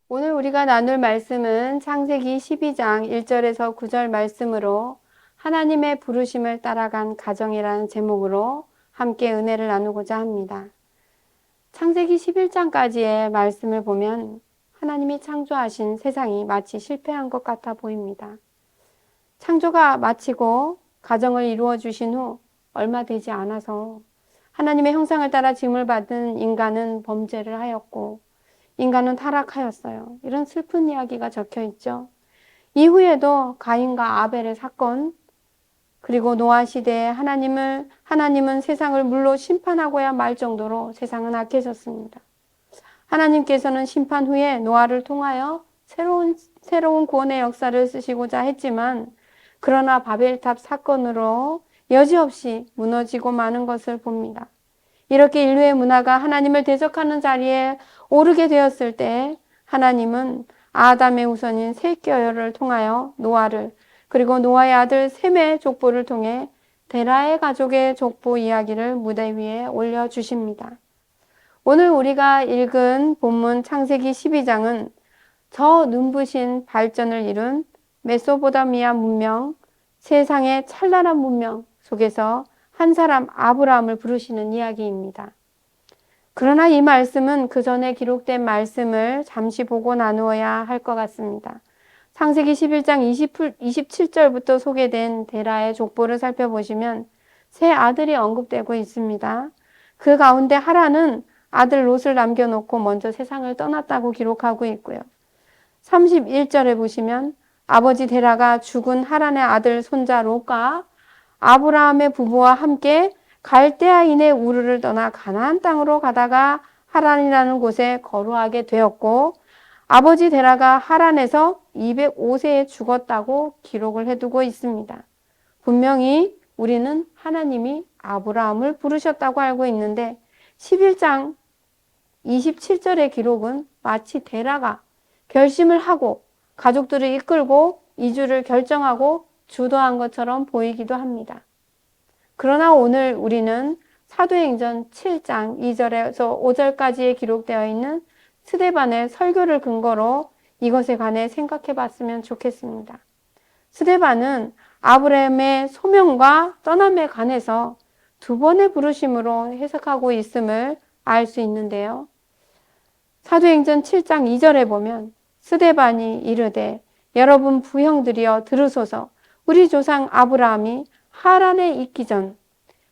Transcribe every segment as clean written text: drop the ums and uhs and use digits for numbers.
오늘 우리가 나눌 말씀은 창세기 12장 1절에서 9절 말씀으로 하나님의 부르심을 따라간 가정이라는 제목으로 함께 은혜를 나누고자 합니다. 창세기 11장까지의 말씀을 보면 하나님이 창조하신 세상이 마치 실패한 것 같아 보입니다. 창조가 마치고 가정을 이루어 주신 후 얼마 되지 않아서 하나님의 형상을 따라 지음을 받은 인간은 범죄를 하였고 인간은 타락하였어요. 이런 슬픈 이야기가 적혀 있죠. 이후에도 가인과 아벨의 사건, 그리고 노아 시대에 하나님은 세상을 물로 심판하고야 말 정도로 세상은 악해졌습니다. 하나님께서는 심판 후에 노아를 통하여 새로운 구원의 역사를 쓰시고자 했지만, 그러나 바벨탑 사건으로 여지없이 무너지고 마는 것을 봅니다. 이렇게 인류의 문화가 하나님을 대적하는 자리에 오르게 되었을 때 하나님은 아담의 후손인 셋겨열을 통하여 노아를, 그리고 노아의 아들 셈의 족보를 통해 데라의 가족의 족보 이야기를 무대 위에 올려주십니다. 오늘 우리가 읽은 본문 창세기 12장은 저 눈부신 발전을 이룬 메소포타미아 문명, 세상의 찬란한 문명 속에서 한 사람 아브라함을 부르시는 이야기입니다. 그러나 이 말씀은 그 전에 기록된 말씀을 잠시 보고 나누어야 할 것 같습니다. 창세기 11장 27절부터 소개된 데라의 족보를 살펴보시면 세 아들이 언급되고 있습니다. 그 가운데 하란은 아들 롯을 남겨놓고 먼저 세상을 떠났다고 기록하고 있고요. 31절에 보시면 아버지 데라가 죽은 하란의 아들 손자 롯과 아브라함의 부부와 함께 갈대아인의 우르를 떠나 가나안 땅으로 가다가 하란이라는 곳에 거류하게 되었고, 아버지 데라가 하란에서 205세에 죽었다고 기록을 해두고 있습니다. 분명히 우리는 하나님이 아브라함을 부르셨다고 알고 있는데 11장 27절의 기록은 마치 데라가 결심을 하고 가족들을 이끌고 이주를 결정하고 주도한 것처럼 보이기도 합니다. 그러나 오늘 우리는 사도행전 7장 2절에서 5절까지에 기록되어 있는 스데반의 설교를 근거로 이것에 관해 생각해 봤으면 좋겠습니다. 스데반은 아브라함의 소명과 떠남에 관해서 두 번의 부르심으로 해석하고 있음을 알 수 있는데요. 사도행전 7장 2절에 보면 스데반이 이르되 여러분 부형들이여 들으소서. 우리 조상 아브라함이 하란에 있기 전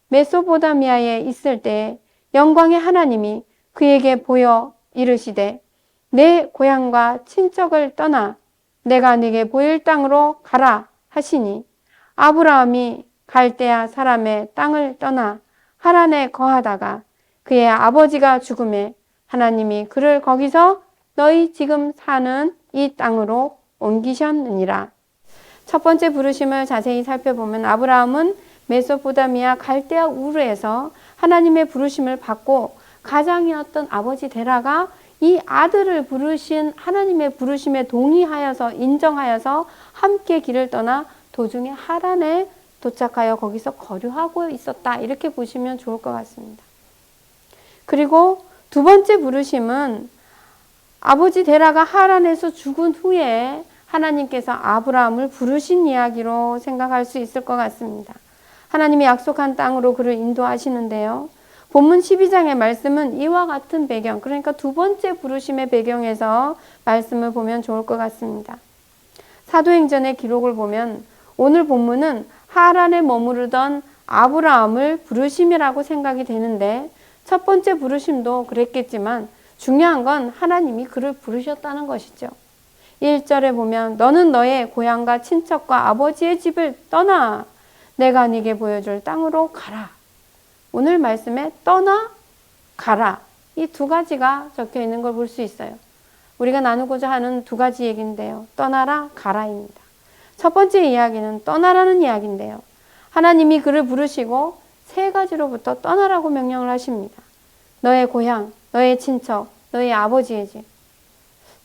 메소포타미아에 있을 때 영광의 하나님이 그에게 보여 이르시되 내 고향과 친척을 떠나 내가 네게 보일 땅으로 가라 하시니, 아브라함이 갈대아 사람의 땅을 떠나 하란에 거하다가 그의 아버지가 죽음에 하나님이 그를 거기서 너희 지금 사는 이 땅으로 옮기셨느니라. 첫 번째 부르심을 자세히 살펴보면 아브라함은 메소포타미아 갈대아 우르에서 하나님의 부르심을 받고 가장이었던 아버지 데라가 이 아들을 부르신 하나님의 부르심에 동의하여서 인정하여서 함께 길을 떠나 도중에 하란에 도착하여 거기서 거류하고 있었다. 이렇게 보시면 좋을 것 같습니다. 그리고 두 번째 부르심은 아버지 데라가 하란에서 죽은 후에 하나님께서 아브라함을 부르신 이야기로 생각할 수 있을 것 같습니다. 하나님이 약속한 땅으로 그를 인도하시는데요. 본문 12장의 말씀은 이와 같은 배경, 그러니까 두 번째 부르심의 배경에서 말씀을 보면 좋을 것 같습니다. 사도행전의 기록을 보면 오늘 본문은 하란에 머무르던 아브라함을 부르심이라고 생각이 되는데, 첫 번째 부르심도 그랬겠지만 중요한 건 하나님이 그를 부르셨다는 것이죠. 1절에 보면 너는 너의 고향과 친척과 아버지의 집을 떠나 내가 네게 보여줄 땅으로 가라. 오늘 말씀에 떠나 가라, 이 두 가지가 적혀 있는 걸 볼 수 있어요. 우리가 나누고자 하는 두 가지 얘기인데요. 떠나라, 가라입니다. 첫 번째 이야기는 떠나라는 이야기인데요. 하나님이 그를 부르시고 세 가지로부터 떠나라고 명령을 하십니다. 너의 고향, 너의 친척, 너의 아버지의 집.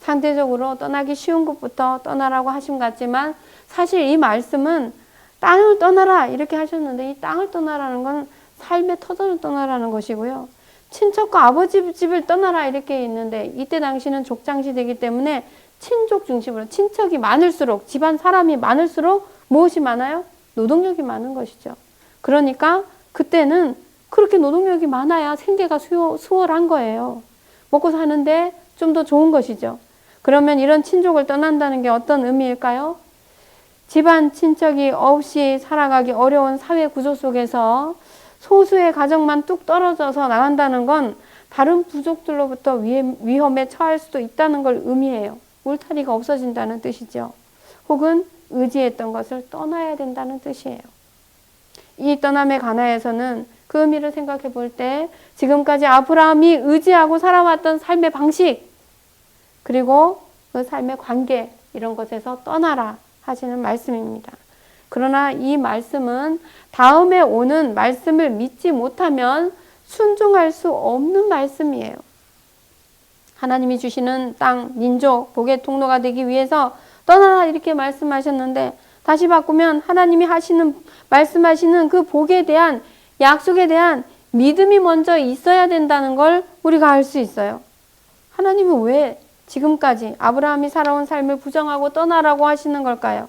상대적으로 떠나기 쉬운 곳부터 떠나라고 하심 같지만 사실 이 말씀은 땅을 떠나라 이렇게 하셨는데, 이 땅을 떠나라는 건 삶의 터전을 떠나라는 것이고요. 친척과 아버지 집을 떠나라 이렇게 있는데 이때 당시는 족장시대이기 때문에 친족 중심으로 친척이 많을수록 집안 사람이 많을수록 무엇이 많아요? 노동력이 많은 것이죠. 그러니까 그때는 그렇게 노동력이 많아야 생계가 수월한 거예요. 먹고 사는데 좀 더 좋은 것이죠. 그러면 이런 친족을 떠난다는 게 어떤 의미일까요? 집안 친척이 없이 살아가기 어려운 사회 구조 속에서 소수의 가정만 뚝 떨어져서 나간다는 건 다른 부족들로부터 위험에 처할 수도 있다는 걸 의미해요. 울타리가 없어진다는 뜻이죠. 혹은 의지했던 것을 떠나야 된다는 뜻이에요. 이 떠남의 가나에서는 그 의미를 생각해 볼 때 지금까지 아브라함이 의지하고 살아왔던 삶의 방식 그리고 그 삶의 관계 이런 것에서 떠나라 하시는 말씀입니다. 그러나 이 말씀은 다음에 오는 말씀을 믿지 못하면 순종할 수 없는 말씀이에요. 하나님이 주시는 땅, 민족, 복의 통로가 되기 위해서 떠나라 이렇게 말씀하셨는데 다시 바꾸면 하나님이 말씀하시는 그 복에 대한 약속에 대한 믿음이 먼저 있어야 된다는 걸 우리가 알 수 있어요. 하나님은 왜 지금까지 아브라함이 살아온 삶을 부정하고 떠나라고 하시는 걸까요?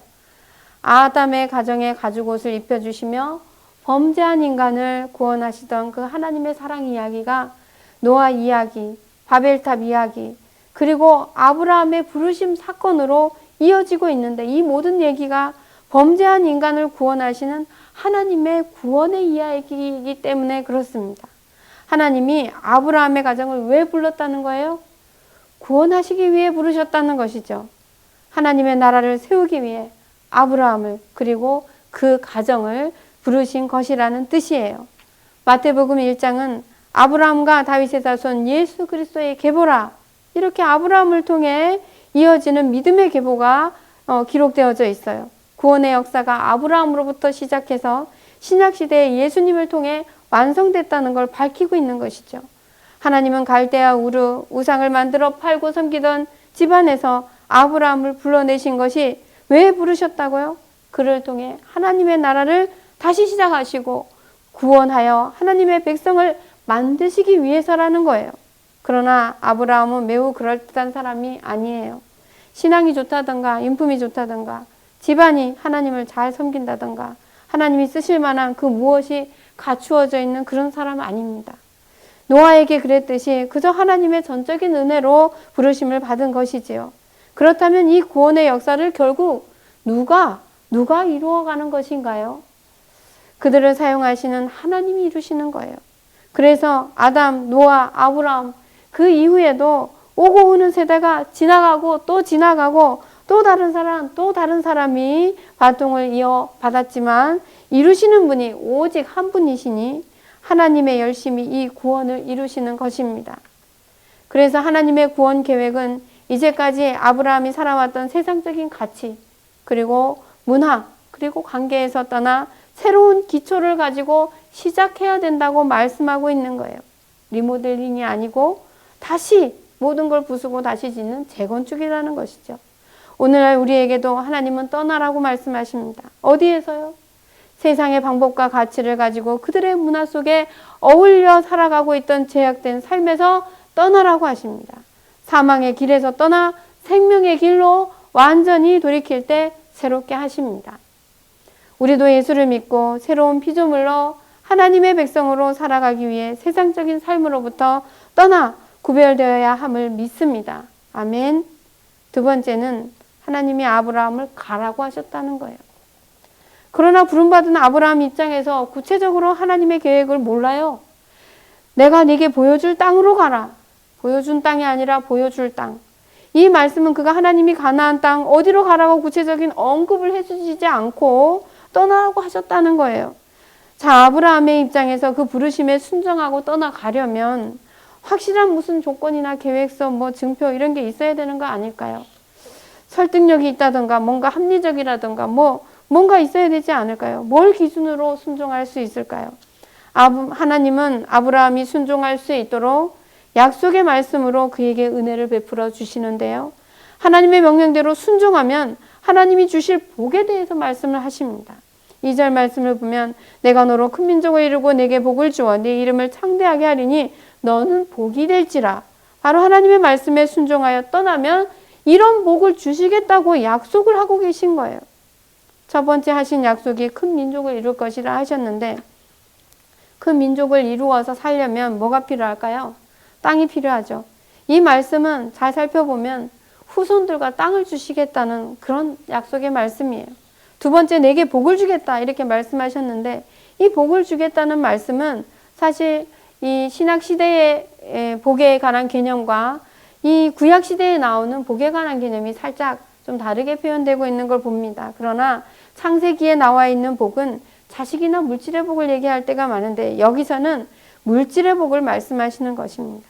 아담의 가정에 가죽옷을 입혀주시며 범죄한 인간을 구원하시던 그 하나님의 사랑 이야기가 노아 이야기, 바벨탑 이야기, 그리고 아브라함의 부르심 사건으로 이어지고 있는데 이 모든 얘기가 범죄한 인간을 구원하시는 하나님의 구원의 이야기이기 때문에 그렇습니다. 하나님이 아브라함의 가정을 왜 불렀다는 거예요? 구원하시기 위해 부르셨다는 것이죠. 하나님의 나라를 세우기 위해 아브라함을 그리고 그 가정을 부르신 것이라는 뜻이에요. 마태복음 1장은 아브라함과 다윗의 자손 예수 그리스도의 계보라 이렇게 아브라함을 통해 이어지는 믿음의 계보가 기록되어져 있어요. 구원의 역사가 아브라함으로부터 시작해서 신약시대의 예수님을 통해 완성됐다는 걸 밝히고 있는 것이죠. 하나님은 갈대아 우르 우상을 만들어 팔고 섬기던 집안에서 아브라함을 불러내신 것이 왜 부르셨다고요? 그를 통해 하나님의 나라를 다시 시작하시고 구원하여 하나님의 백성을 만드시기 위해서라는 거예요. 그러나 아브라함은 매우 그럴듯한 사람이 아니에요. 신앙이 좋다던가 인품이 좋다던가 집안이 하나님을 잘 섬긴다던가 하나님이 쓰실 만한 그 무엇이 갖추어져 있는 그런 사람 아닙니다. 노아에게 그랬듯이 그저 하나님의 전적인 은혜로 부르심을 받은 것이지요. 그렇다면 이 구원의 역사를 결국 누가 이루어가는 것인가요? 그들을 사용하시는 하나님이 이루시는 거예요. 그래서 아담, 노아, 아브라함 그 이후에도 오고 오는 세대가 지나가고 또 다른 사람이 바통을 이어받았지만 이루시는 분이 오직 한 분이시니 하나님의 열심히 이 구원을 이루시는 것입니다. 그래서 하나님의 구원 계획은 이제까지 아브라함이 살아왔던 세상적인 가치 그리고 문화 그리고 관계에서 떠나 새로운 기초를 가지고 시작해야 된다고 말씀하고 있는 거예요. 리모델링이 아니고 다시 모든 걸 부수고 다시 짓는 재건축이라는 것이죠. 오늘날 우리에게도 하나님은 떠나라고 말씀하십니다. 어디에서요? 세상의 방법과 가치를 가지고 그들의 문화 속에 어울려 살아가고 있던 제약된 삶에서 떠나라고 하십니다. 사망의 길에서 떠나 생명의 길로 완전히 돌이킬 때 새롭게 하십니다. 우리도 예수를 믿고 새로운 피조물로 하나님의 백성으로 살아가기 위해 세상적인 삶으로부터 떠나 구별되어야 함을 믿습니다. 아멘. 두 번째는 하나님이 아브라함을 가라고 하셨다는 거예요. 그러나 부름받은 아브라함 입장에서 구체적으로 하나님의 계획을 몰라요. 내가 네게 보여줄 땅으로 가라. 보여준 땅이 아니라 보여줄 땅. 이 말씀은 그가 하나님이 가나안 땅 어디로 가라고 구체적인 언급을 해주시지 않고 떠나라고 하셨다는 거예요. 자, 아브라함의 입장에서 그 부르심에 순종하고 떠나가려면 확실한 무슨 조건이나 계획서, 증표 이런 게 있어야 되는 거 아닐까요? 설득력이 있다던가 뭔가 합리적이라던가 뭔가 있어야 되지 않을까요? 뭘 기준으로 순종할 수 있을까요? 하나님은 아브라함이 순종할 수 있도록 약속의 말씀으로 그에게 은혜를 베풀어 주시는데요. 하나님의 명령대로 순종하면 하나님이 주실 복에 대해서 말씀을 하십니다. 2절 말씀을 보면 내가 너로 큰 민족을 이루고 내게 복을 주어 네 이름을 창대하게 하리니 너는 복이 될지라. 바로 하나님의 말씀에 순종하여 떠나면 이런 복을 주시겠다고 약속을 하고 계신 거예요. 첫 번째 하신 약속이 큰 민족을 이룰 것이라 하셨는데, 큰 민족을 이루어서 살려면 뭐가 필요할까요? 땅이 필요하죠. 이 말씀은 잘 살펴보면 후손들과 땅을 주시겠다는 그런 약속의 말씀이에요. 두 번째, 내게 복을 주겠다 이렇게 말씀하셨는데, 이 복을 주겠다는 말씀은 사실 이 신약시대의 복에 관한 개념과 이 구약시대에 나오는 복에 관한 개념이 살짝 좀 다르게 표현되고 있는 걸 봅니다. 그러나 창세기에 나와 있는 복은 자식이나 물질의 복을 얘기할 때가 많은데, 여기서는 물질의 복을 말씀하시는 것입니다.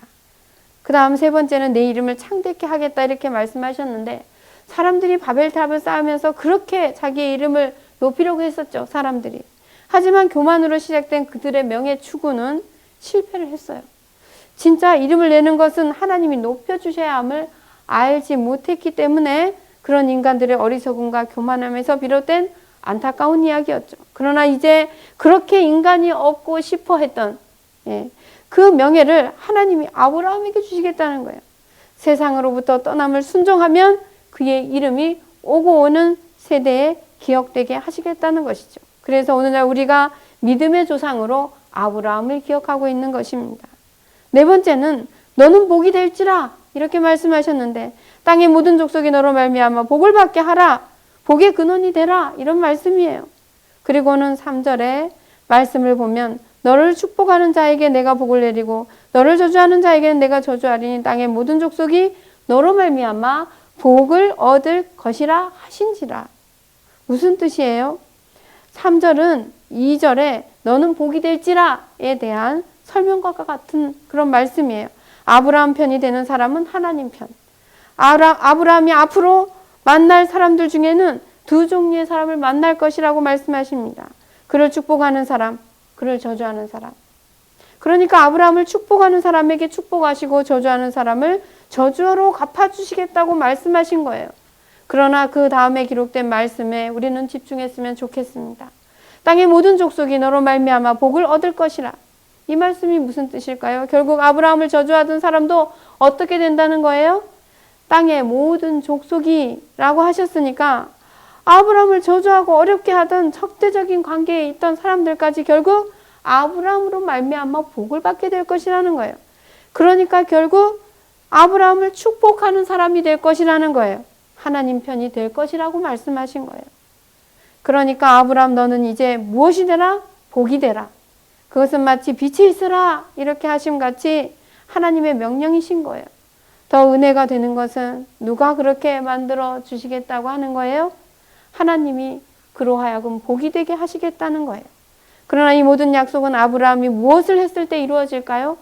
그 다음 세 번째는 내 이름을 창대케 하겠다 이렇게 말씀하셨는데, 사람들이 바벨탑을 쌓으면서 그렇게 자기의 이름을 높이려고 했었죠. 사람들이. 하지만 교만으로 시작된 그들의 명예 추구는 실패를 했어요. 진짜 이름을 내는 것은 하나님이 높여주셔야 함을 알지 못했기 때문에 그런 인간들의 어리석음과 교만함에서 비롯된 안타까운 이야기였죠. 그러나 이제 그렇게 인간이 얻고 싶어 했던 그 명예를 하나님이 아브라함에게 주시겠다는 거예요. 세상으로부터 떠남을 순종하면 그의 이름이 오고 오는 세대에 기억되게 하시겠다는 것이죠. 그래서 오늘날 우리가 믿음의 조상으로 아브라함을 기억하고 있는 것입니다. 네 번째는 너는 복이 될지라 이렇게 말씀하셨는데, 땅의 모든 족속이 너로 말미암아 복을 받게 하라, 복의 근원이 되라, 이런 말씀이에요. 그리고는 3절에 말씀을 보면 너를 축복하는 자에게 내가 복을 내리고 너를 저주하는 자에게는 내가 저주하리니 땅의 모든 족속이 너로 말미암아 복을 얻을 것이라 하신지라. 무슨 뜻이에요? 3절은 2절에 너는 복이 될지라에 대한 설명과 같은 그런 말씀이에요. 아브라함 편이 되는 사람은 하나님 편. 아브라함이 앞으로 만날 사람들 중에는 두 종류의 사람을 만날 것이라고 말씀하십니다. 그를 축복하는 사람, 그를 저주하는 사람. 그러니까 아브라함을 축복하는 사람에게 축복하시고 저주하는 사람을 저주로 갚아주시겠다고 말씀하신 거예요. 그러나 그 다음에 기록된 말씀에 우리는 집중했으면 좋겠습니다. 땅의 모든 족속이 너로 말미암아 복을 얻을 것이라. 이 말씀이 무슨 뜻일까요? 결국 아브라함을 저주하던 사람도 어떻게 된다는 거예요? 땅의 모든 족속이 라고 하셨으니까 아브라함을 저주하고 어렵게 하던 적대적인 관계에 있던 사람들까지 결국 아브라함으로 말미암아 복을 받게 될 것이라는 거예요. 그러니까 결국 아브라함을 축복하는 사람이 될 것이라는 거예요. 하나님 편이 될 것이라고 말씀하신 거예요. 그러니까 아브라함 너는 이제 무엇이 되라? 복이 되라. 그것은 마치 빛이 있으라 이렇게 하심같이 하나님의 명령이신 거예요. 더 은혜가 되는 것은 누가 그렇게 만들어 주시겠다고 하는 거예요? 하나님이 그로 하여금 복이 되게 하시겠다는 거예요. 그러나 이 모든 약속은 아브라함이 무엇을 했을 때 이루어질까요?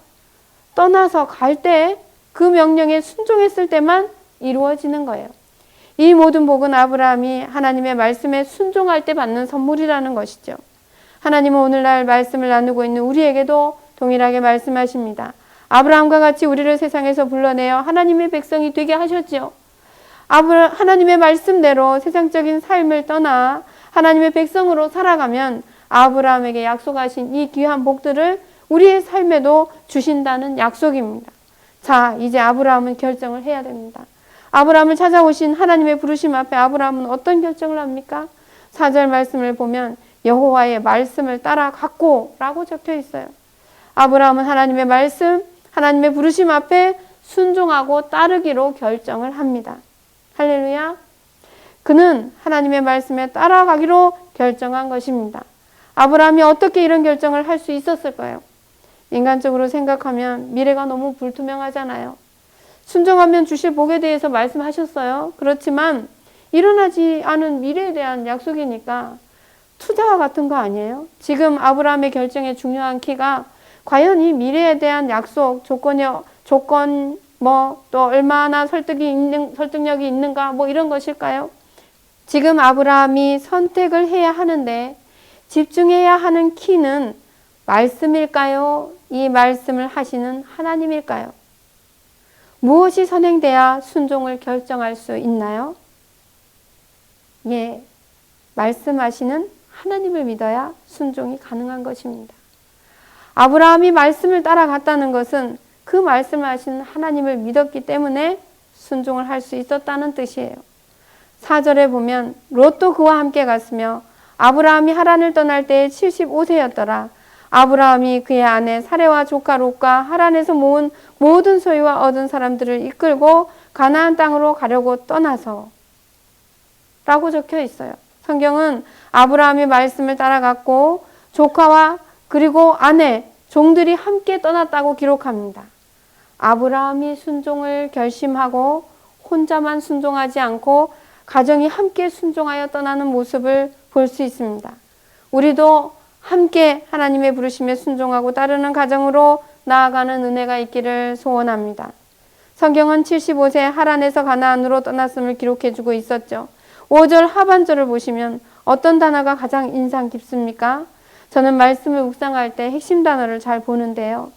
떠나서 갈 때 그 명령에 순종했을 때만 이루어지는 거예요. 이 모든 복은 아브라함이 하나님의 말씀에 순종할 때 받는 선물이라는 것이죠. 하나님은 오늘날 말씀을 나누고 있는 우리에게도 동일하게 말씀하십니다. 아브라함과 같이 우리를 세상에서 불러내어 하나님의 백성이 되게 하셨지요. 하나님의 말씀대로 세상적인 삶을 떠나 하나님의 백성으로 살아가면 아브라함에게 약속하신 이 귀한 복들을 우리의 삶에도 주신다는 약속입니다. 자, 이제 아브라함은 결정을 해야 됩니다. 아브라함을 찾아오신 하나님의 부르심 앞에 아브라함은 어떤 결정을 합니까? 4절 말씀을 보면 여호와의 말씀을 따라갔고 라고 적혀 있어요. 아브라함은 하나님의 말씀, 하나님의 부르심 앞에 순종하고 따르기로 결정을 합니다. 할렐루야. 그는 하나님의 말씀에 따라가기로 결정한 것입니다. 아브라함이 어떻게 이런 결정을 할 수 있었을까요? 인간적으로 생각하면 미래가 너무 불투명하잖아요. 순종하면 주실 복에 대해서 말씀하셨어요. 그렇지만 일어나지 않은 미래에 대한 약속이니까 투자와 같은 거 아니에요? 지금 아브라함의 결정의 중요한 키가 과연 이 미래에 대한 약속, 조건, 또 얼마나 설득력이 있는가, 이런 것일까요? 지금 아브라함이 선택을 해야 하는데 집중해야 하는 키는 말씀일까요? 이 말씀을 하시는 하나님일까요? 무엇이 선행돼야 순종을 결정할 수 있나요? 예, 말씀하시는 하나님을 믿어야 순종이 가능한 것입니다. 아브라함이 말씀을 따라갔다는 것은 그 말씀을 하시는 하나님을 믿었기 때문에 순종을 할 수 있었다는 뜻이에요. 4절에 보면 롯도 그와 함께 갔으며 아브라함이 하란을 떠날 때에 75세였더라. 아브라함이 그의 아내 사레와 조카 롯과 하란에서 모은 모든 소유와 얻은 사람들을 이끌고 가나안 땅으로 가려고 떠나서 라고 적혀 있어요. 성경은 아브라함이 말씀을 따라갔고 조카와 그리고 아내, 종들이 함께 떠났다고 기록합니다. 아브라함이 순종을 결심하고 혼자만 순종하지 않고 가정이 함께 순종하여 떠나는 모습을 볼 수 있습니다. 우리도 함께 하나님의 부르심에 순종하고 따르는 가정으로 나아가는 은혜가 있기를 소원합니다. 성경은 75세 하란에서 가나안으로 떠났음을 기록해주고 있었죠. 5절 하반절을 보시면 어떤 단어가 가장 인상 깊습니까? 저는 말씀을 묵상할 때 핵심 단어를 잘 보는데요.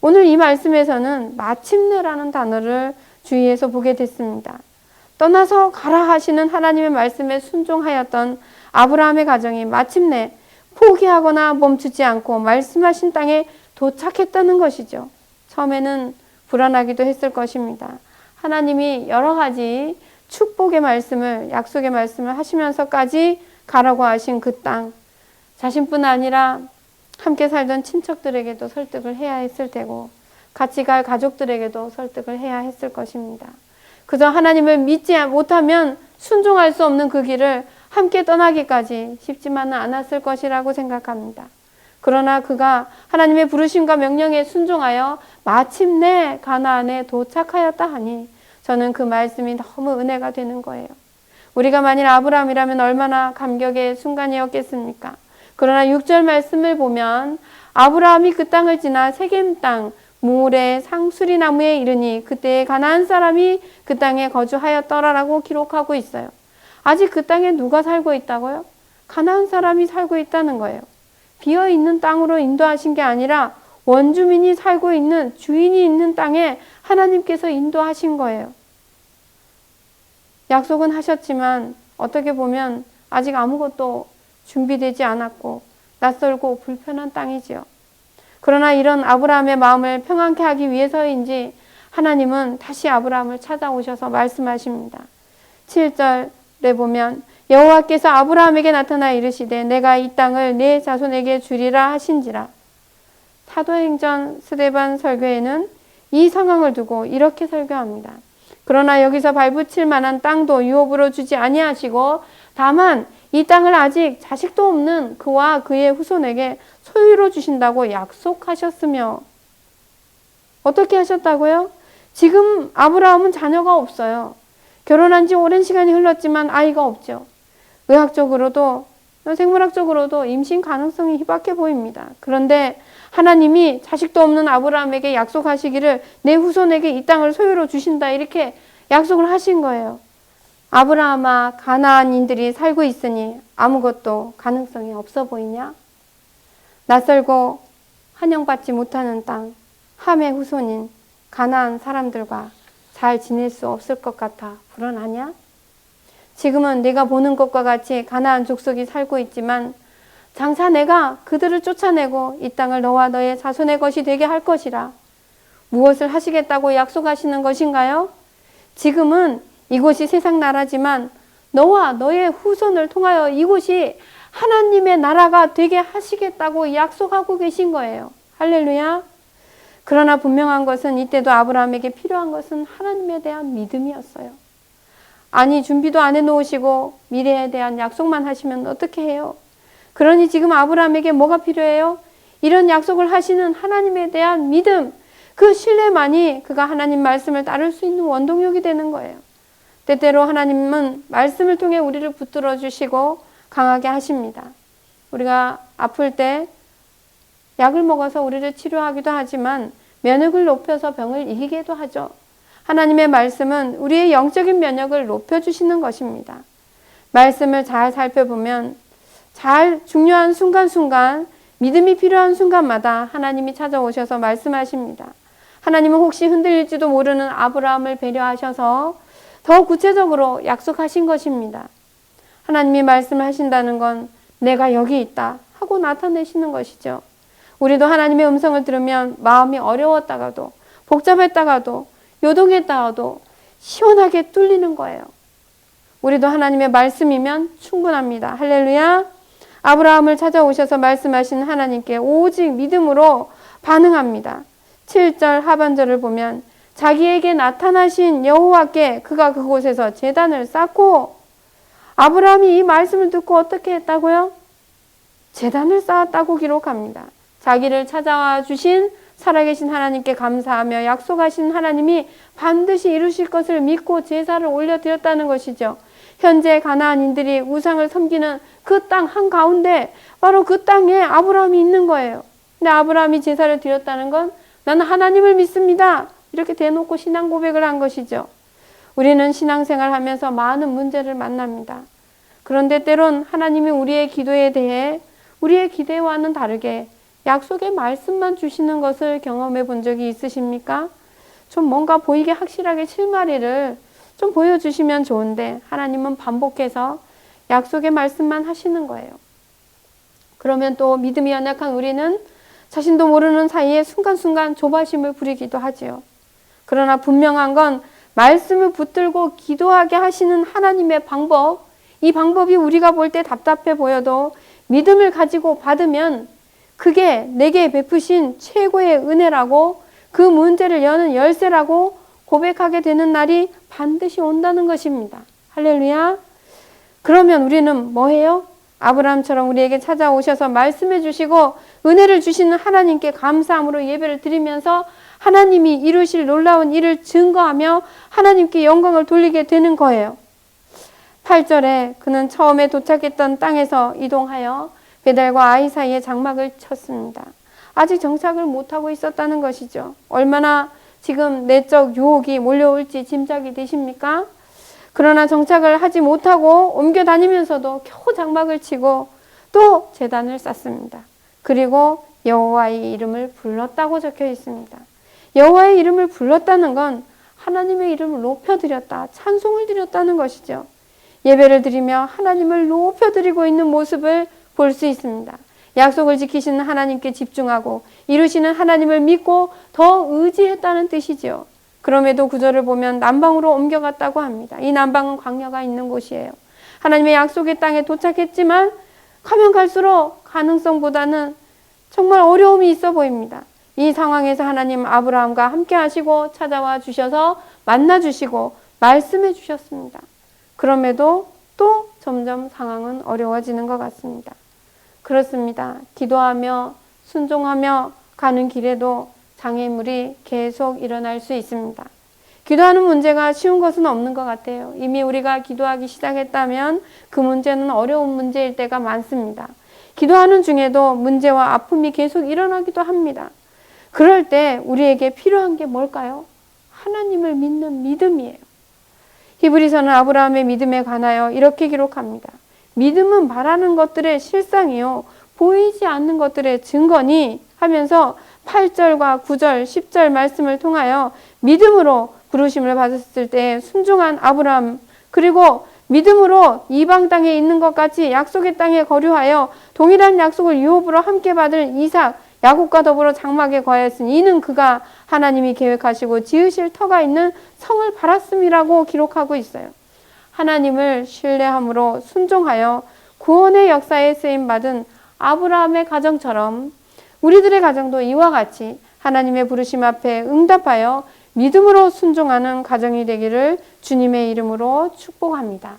오늘 이 말씀에서는 마침내라는 단어를 주의해서 보게 됐습니다. 떠나서 가라 하시는 하나님의 말씀에 순종하였던 아브라함의 가정이 마침내 포기하거나 멈추지 않고 말씀하신 땅에 도착했다는 것이죠. 처음에는 불안하기도 했을 것입니다. 하나님이 여러 가지 축복의 말씀을, 약속의 말씀을 하시면서까지 가라고 하신 그 땅, 자신뿐 아니라 함께 살던 친척들에게도 설득을 해야 했을 테고 같이 갈 가족들에게도 설득을 해야 했을 것입니다. 그저 하나님을 믿지 못하면 순종할 수 없는 그 길을 함께 떠나기까지 쉽지만은 않았을 것이라고 생각합니다. 그러나 그가 하나님의 부르심과 명령에 순종하여 마침내 가나안에 도착하였다 하니 저는 그 말씀이 너무 은혜가 되는 거예요. 우리가 만일 아브라함이라면 얼마나 감격의 순간이었겠습니까? 그러나 6절 말씀을 보면 아브라함이 그 땅을 지나 세겜 땅 모레 상수리 나무에 이르니 그때에 가나안 사람이 그 땅에 거주하였더라라고 기록하고 있어요. 아직 그 땅에 누가 살고 있다고요? 가나안 사람이 살고 있다는 거예요. 비어있는 땅으로 인도하신 게 아니라 원주민이 살고 있는, 주인이 있는 땅에 하나님께서 인도하신 거예요. 약속은 하셨지만 어떻게 보면 아직 아무것도 준비되지 않았고 낯설고 불편한 땅이지요. 그러나 이런 아브라함의 마음을 평안케 하기 위해서인지 하나님은 다시 아브라함을 찾아오셔서 말씀하십니다. 7절에 보면 여호와께서 아브라함에게 나타나 이르시되 내가 이 땅을 네 자손에게 주리라 하신지라. 사도행전 스데반 설교에는 이 상황을 두고 이렇게 설교합니다. 그러나 여기서 발붙일 만한 땅도 유업으로 주지 아니하시고 다만 이 땅을 아직 자식도 없는 그와 그의 후손에게 소유로 주신다고 약속하셨으며 어떻게 하셨다고요? 지금 아브라함은 자녀가 없어요. 결혼한 지 오랜 시간이 흘렀지만 아이가 없죠. 의학적으로도 생물학적으로도 임신 가능성이 희박해 보입니다. 그런데 하나님이 자식도 없는 아브라함에게 약속하시기를 내 후손에게 이 땅을 소유로 주신다 이렇게 약속을 하신 거예요. 아브라함아 가나안인들이 살고 있으니 아무것도 가능성이 없어 보이냐? 낯설고 환영받지 못하는 땅, 함의 후손인 가나안 사람들과 잘 지낼 수 없을 것 같아 불안하냐? 지금은 네가 보는 것과 같이 가나안 족속이 살고 있지만 장차 내가 그들을 쫓아내고 이 땅을 너와 너의 자손의 것이 되게 할 것이라. 무엇을 하시겠다고 약속하시는 것인가요? 지금은 이곳이 세상 나라지만 너와 너의 후손을 통하여 이곳이 하나님의 나라가 되게 하시겠다고 약속하고 계신 거예요. 할렐루야. 그러나 분명한 것은 이때도 아브라함에게 필요한 것은 하나님에 대한 믿음이었어요. 아니 준비도 안 해놓으시고 미래에 대한 약속만 하시면 어떻게 해요? 그러니 지금 아브라함에게 뭐가 필요해요? 이런 약속을 하시는 하나님에 대한 믿음, 그 신뢰만이 그가 하나님 말씀을 따를 수 있는 원동력이 되는 거예요. 때때로 하나님은 말씀을 통해 우리를 붙들어 주시고 강하게 하십니다. 우리가 아플 때 약을 먹어서 우리를 치료하기도 하지만 면역을 높여서 병을 이기기도 하죠. 하나님의 말씀은 우리의 영적인 면역을 높여주시는 것입니다. 말씀을 잘 살펴보면 중요한 순간순간 믿음이 필요한 순간마다 하나님이 찾아오셔서 말씀하십니다. 하나님은 혹시 흔들릴지도 모르는 아브라함을 배려하셔서 더 구체적으로 약속하신 것입니다. 하나님이 말씀을 하신다는 건 내가 여기 있다 하고 나타내시는 것이죠. 우리도 하나님의 음성을 들으면 마음이 어려웠다가도 복잡했다가도 요동했다가도 시원하게 뚫리는 거예요. 우리도 하나님의 말씀이면 충분합니다. 할렐루야. 아브라함을 찾아오셔서 말씀하신 하나님께 오직 믿음으로 반응합니다. 7절 하반절을 보면 자기에게 나타나신 여호와께 그가 그곳에서 제단을 쌓고, 아브라함이 이 말씀을 듣고 어떻게 했다고요? 제단을 쌓았다고 기록합니다. 자기를 찾아와 주신 살아계신 하나님께 감사하며 약속하신 하나님이 반드시 이루실 것을 믿고 제사를 올려드렸다는 것이죠. 현재 가나안인들이 우상을 섬기는 그 땅 한가운데 바로 그 땅에 아브라함이 있는 거예요. 근데 아브라함이 제사를 드렸다는 건 나는 하나님을 믿습니다, 이렇게 대놓고 신앙 고백을 한 것이죠. 우리는 신앙생활 하면서 많은 문제를 만납니다. 그런데 때론 하나님이 우리의 기도에 대해 우리의 기대와는 다르게 약속의 말씀만 주시는 것을 경험해 본 적이 있으십니까? 좀 뭔가 보이게 확실하게 실마리를 좀 보여주시면 좋은데 하나님은 반복해서 약속의 말씀만 하시는 거예요. 그러면 또 믿음이 연약한 우리는 자신도 모르는 사이에 순간순간 조바심을 부리기도 하지요. 그러나 분명한 건 말씀을 붙들고 기도하게 하시는 하나님의 방법, 이 방법이 우리가 볼 때 답답해 보여도 믿음을 가지고 받으면 그게 내게 베푸신 최고의 은혜라고, 그 문제를 여는 열쇠라고 고백하게 되는 날이 반드시 온다는 것입니다. 할렐루야. 그러면 우리는 뭐 해요? 아브라함처럼 우리에게 찾아오셔서 말씀해 주시고 은혜를 주시는 하나님께 감사함으로 예배를 드리면서 하나님이 이루실 놀라운 일을 증거하며 하나님께 영광을 돌리게 되는 거예요. 8절에 그는 처음에 도착했던 땅에서 이동하여 베델과 아이 사이에 장막을 쳤습니다. 아직 정착을 못하고 있었다는 것이죠. 얼마나 지금 내적 유혹이 몰려올지 짐작이 되십니까? 그러나 정착을 하지 못하고 옮겨 다니면서도 겨우 장막을 치고 또 제단을 쌓습니다. 그리고 여호와의 이름을 불렀다고 적혀 있습니다. 여호와의 이름을 불렀다는 건 하나님의 이름을 높여드렸다, 찬송을 드렸다는 것이죠. 예배를 드리며 하나님을 높여드리고 있는 모습을 볼 수 있습니다. 약속을 지키시는 하나님께 집중하고 이루시는 하나님을 믿고 더 의지했다는 뜻이죠. 그럼에도 구절을 보면 남방으로 옮겨갔다고 합니다. 이 남방은 광야가 있는 곳이에요. 하나님의 약속의 땅에 도착했지만 가면 갈수록 가능성보다는 정말 어려움이 있어 보입니다. 이 상황에서 하나님 아브라함과 함께 하시고 찾아와 주셔서 만나 주시고 말씀해 주셨습니다. 그럼에도 또 점점 상황은 어려워지는 것 같습니다. 그렇습니다. 기도하며 순종하며 가는 길에도 장애물이 계속 일어날 수 있습니다. 기도하는 문제가 쉬운 것은 없는 것 같아요. 이미 우리가 기도하기 시작했다면 그 문제는 어려운 문제일 때가 많습니다. 기도하는 중에도 문제와 아픔이 계속 일어나기도 합니다. 그럴 때 우리에게 필요한 게 뭘까요? 하나님을 믿는 믿음이에요. 히브리서는 아브라함의 믿음에 관하여 이렇게 기록합니다. 믿음은 바라는 것들의 실상이요 보이지 않는 것들의 증거니 하면서 8절과 9절, 10절 말씀을 통하여 믿음으로 부르심을 받았을 때 순종한 아브라함, 그리고 믿음으로 이방 땅에 있는 것 같이 약속의 땅에 거류하여 동일한 약속을 유업으로 함께 받을 이삭, 야곱과 더불어 장막에 거하였으니 이는 그가 하나님이 계획하시고 지으실 터가 있는 성을 바랐음이라고 기록하고 있어요. 하나님을 신뢰함으로 순종하여 구원의 역사에 쓰임받은 아브라함의 가정처럼 우리들의 가정도 이와 같이 하나님의 부르심 앞에 응답하여 믿음으로 순종하는 가정이 되기를 주님의 이름으로 축복합니다.